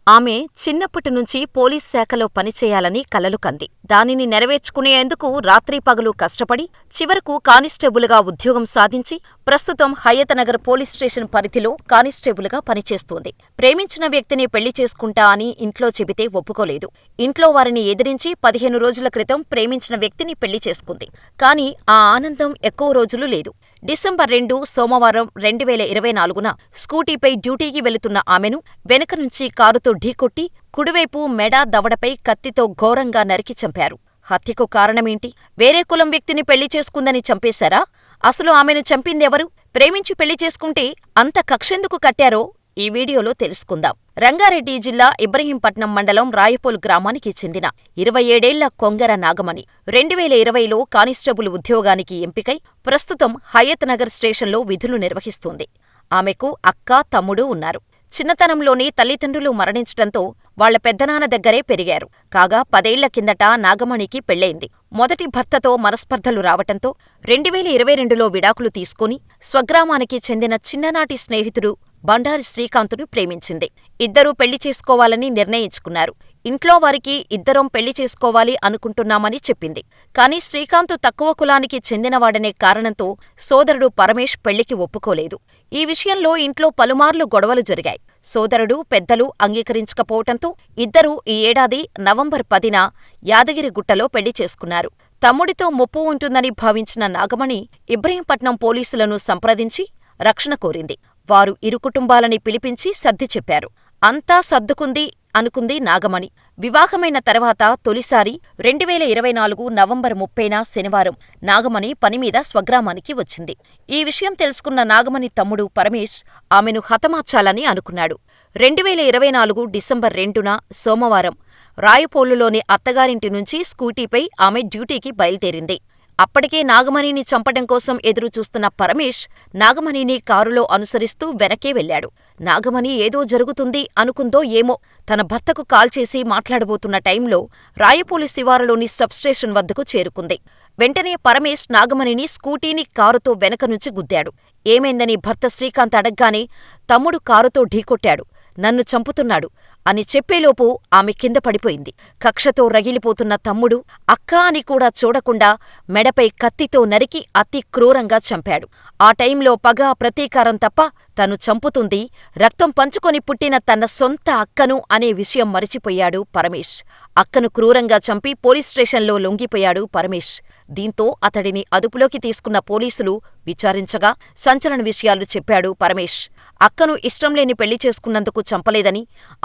ఆమె చిన్నప్పటి నుంచి పోలీస్ శాఖలో పనిచేయాలని కలలు కంది. దానిని నెరవేర్చుకునేందుకు రాత్రీపగలు కష్టపడి చివరకు కానిస్టేబులుగా ఉద్యోగం సాధించి ప్రస్తుతం హయతనగర్ పోలీస్ స్టేషన్ పరిధిలో కానిస్టేబులుగా పనిచేస్తోంది. ప్రేమించిన వ్యక్తిని పెళ్లి చేసుకుంటా అని ఇంట్లో చెబితే ఒప్పుకోలేదు. ఇంట్లో వారిని ఎదిరించి 15 రోజుల క్రితం ప్రేమించిన వ్యక్తిని పెళ్లి చేసుకుంది. కాని ఆ ఆనందం ఎక్కువ రోజులు లేదు. డిసెంబర్ 2 సోమవారం 2024న స్కూటీపై డ్యూటీకి వెళుతున్న ఆమెను వెనక నుంచి కారుతో ఢీకొట్టి కుడివైపు మెడ, దవడపై కత్తితో ఘోరంగా నరికి చంపారు. హత్యకు కారణమేంటి? వేరే కులం వ్యక్తిని పెళ్లి చేసుకుందని చంపేశారా? అసలు ఆమెను చంపిందెవరు? ప్రేమించి పెళ్లి చేసుకుంటే అంత కక్షెందుకు కట్టారో ఈ వీడియోలో తెలుసుకుందాం. రంగారెడ్డి జిల్లా ఇబ్రహీంపట్నం మండలం రాయపూల్ గ్రామానికి చెందిన 27 ఏళ్ల కొంగర నాగమణి 2020లో కానిస్టేబుల్ ఉద్యోగానికి ఎంపికై ప్రస్తుతం హయత్ నగర్ స్టేషన్లో విధులు నిర్వహిస్తోంది. ఆమెకు అక్క, తమ్ముడు ఉన్నారు. చిన్నతనంలోనే తల్లిదండ్రులు మరణించటంతో వాళ్ల పెద్దనాన్న దగ్గరే పెరిగారు. కాగా 10 ఏళ్ల కిందట నాగమణికి పెళ్లయింది. మొదటి భర్తతో మనస్పర్ధలు రావటంతో 2022లో విడాకులు తీసుకుని స్వగ్రామానికి చెందిన చిన్ననాటి స్నేహితుడు బండారి శ్రీకాంతును ప్రేమించింది. ఇద్దరూ పెళ్లి చేసుకోవాలని నిర్ణయించుకున్నారు. ఇంట్లో వారికి ఇద్దరం పెళ్లి చేసుకోవాలి అనుకుంటున్నామని చెప్పింది. కాని శ్రీకాంతు తక్కువ కులానికి చెందినవాడనే కారణంతో సోదరుడు పరమేష్ పెళ్లికి ఒప్పుకోలేదు. ఈ విషయంలో ఇంట్లో పలుమార్లు గొడవలు జరిగాయి. సోదరుడు, పెద్దలు అంగీకరించకపోవటంతో ఇద్దరూ ఈ ఏడాది నవంబర్ 10న యాదగిరిగుట్టలో పెళ్లి చేసుకున్నారు. తమ్ముడితో ముప్పు ఉంటుందని భావించిన నాగమణి ఇబ్రహీంపట్నం పోలీసులను సంప్రదించి రక్షణ కోరింది. వారు ఇరు కుటుంబాలని పిలిపించి సర్ది చెప్పారు. అంతా సర్దుకుంది అనుకుంది నాగమణి. వివాహమైన తర్వాత తొలిసారి 2024 నవంబర్ 30న శనివారం నాగమణి పనిమీద స్వగ్రామానికి వచ్చింది. ఈ విషయం తెలుసుకున్న నాగమణి తమ్ముడు పరమేష్ ఆమెను హతమార్చాలని అనుకున్నాడు. 2024 డిసెంబర్ 2న సోమవారం రాయపోలులోని అత్తగారింటి నుంచి స్కూటీపై ఆమె డ్యూటీకి బయలుదేరింది. అప్పటికే నాగమణిని చంపటం కోసం ఎదురుచూస్తున్న పరమేష్ నాగమణిని కారులో అనుసరిస్తూ వెనకే వెళ్లాడు. నాగమణి ఏదో జరుగుతుంది అనుకుందో ఏమో తన భర్తకు కాల్ చేసి మాట్లాడబోతున్న టైంలో రాయపూలు శివారులోని సబ్స్టేషన్ వద్దకు చేరుకుంది. వెంటనే పరమేష్ నాగమణిని స్కూటీని కారుతో వెనక నుంచి గుద్దాడు. ఏమైందని భర్త శ్రీకాంత్ అడగ్గానే తమ్ముడు కారుతో ఢీకొట్టాడు, నన్ను చంపుతున్నాడు అని చెప్పేలోపు ఆమె కింద పడిపోయింది. కక్షతో రగిలిపోతున్న తమ్ముడు అక్కా అని కూడా చూడకుండా మెడపై కత్తితో నరికి అతి క్రూరంగా చంపాడు. ఆ టైంలో పగ, ప్రతీకారం తప్ప తను చంపుతుంది రక్తం పంచుకొని పుట్టిన తన సొంత అక్కను అనే విషయం మరిచిపోయాడు పరమేష్. అక్కను క్రూరంగా చంపి పోలీస్ స్టేషన్లో లొంగిపోయాడు పరమేష్. దీంతో అతడిని అదుపులోకి తీసుకున్న పోలీసులు విచారించగా సంచలన విషయాలు చెప్పాడు పరమేష్. అక్కను ఇష్టంలేని పెళ్లి చేసుకున్నందుకు చంపలేదని,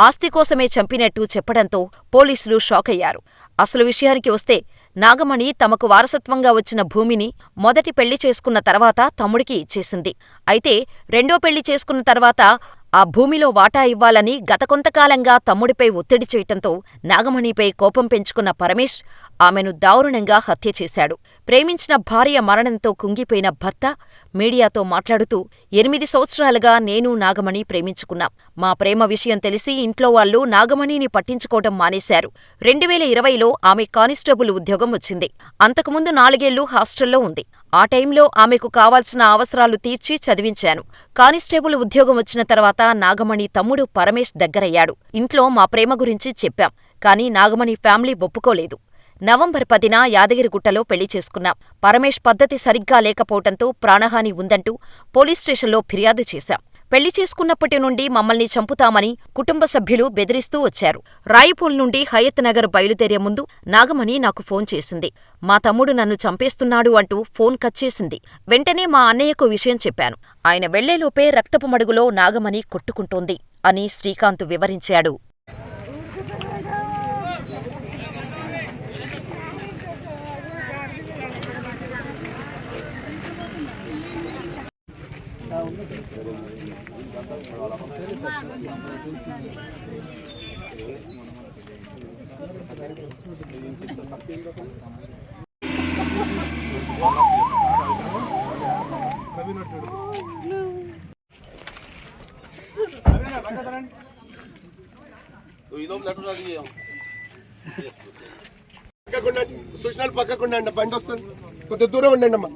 ఆస్తి కోసమే చంపినట్టు చెప్పడంతో పోలీసులు షాకయ్యారు. అసలు విషయానికి వస్తే నాగమణి తమకు వారసత్వంగా వచ్చిన భూమిని మొదటి పెళ్లి చేసుకున్న తర్వాత తమ్ముడికి ఇచ్చేసింది. అయితే రెండో పెళ్లి చేసుకున్న తర్వాత ఆ భూమిలో వాటా ఇవ్వాలని గత కొంతకాలంగా తమ్ముడిపై ఒత్తిడి చేయటంతో నాగమణిపై కోపం పెంచుకున్న పరమేష్ ఆమెను దారుణంగా హత్య చేశాడు. ప్రేమించిన భార్య మరణంతో కుంగిపోయిన భర్త మీడియాతో మాట్లాడుతూ 8 సంవత్సరాలుగా నేను నాగమణి ప్రేమించుకున్నాం. మా ప్రేమ విషయం తెలిసి ఇంట్లో వాళ్ళు నాగమణిని పట్టించుకోవటం మానేశారు. 2020లో ఆమె కానిస్టేబుల్ ఉద్యోగం వచ్చింది. అంతకుముందు 4 ఏళ్లు హాస్టల్లో ఉంది. ఆ టైంలో ఆమెకు కావాల్సిన అవసరాలు తీర్చి చదివించాను. కానిస్టేబుల్ ఉద్యోగం వచ్చిన తర్వాత నాగమణి తమ్ముడు పరమేష్ దగ్గరయ్యాడు. ఇంట్లో మా ప్రేమ గురించి చెప్పాం. కాని నాగమణి ఫ్యామిలీ ఒప్పుకోలేదు. నవంబర్ 10న యాదగిరిగుట్టలో పెళ్లి చేసుకున్నాం. పరమేష్ పద్ధతి సరిగ్గా లేకపోవటంతో ప్రాణహాని ఉందంటూ పోలీస్ స్టేషన్లో ఫిర్యాదు చేశాం. పెళ్లి చేసుకున్నప్పటి నుండి మమ్మల్ని చంపుతామని కుటుంబ సభ్యులు బెదిరిస్తూ వచ్చారు. రాయపూల్ నుండి హయత్ నగర్ బయలుదేరే ముందు నాగమణి నాకు ఫోన్ చేసింది. మా తమ్ముడు నన్ను చంపేస్తున్నాడు అంటూ ఫోన్ కట్ చేసింది. వెంటనే మా అన్నయ్యకు విషయం చెప్పాను. ఆయన వెళ్లేలోపే రక్తపు మడుగులో నాగమణి కొట్టుకుంటోంది అని శ్రీకాంత్ వివరించాడు. సూచనలు పక్కకుండా బండి వస్తుంది, కొద్దిగా దూరం ఉండండి అమ్మా.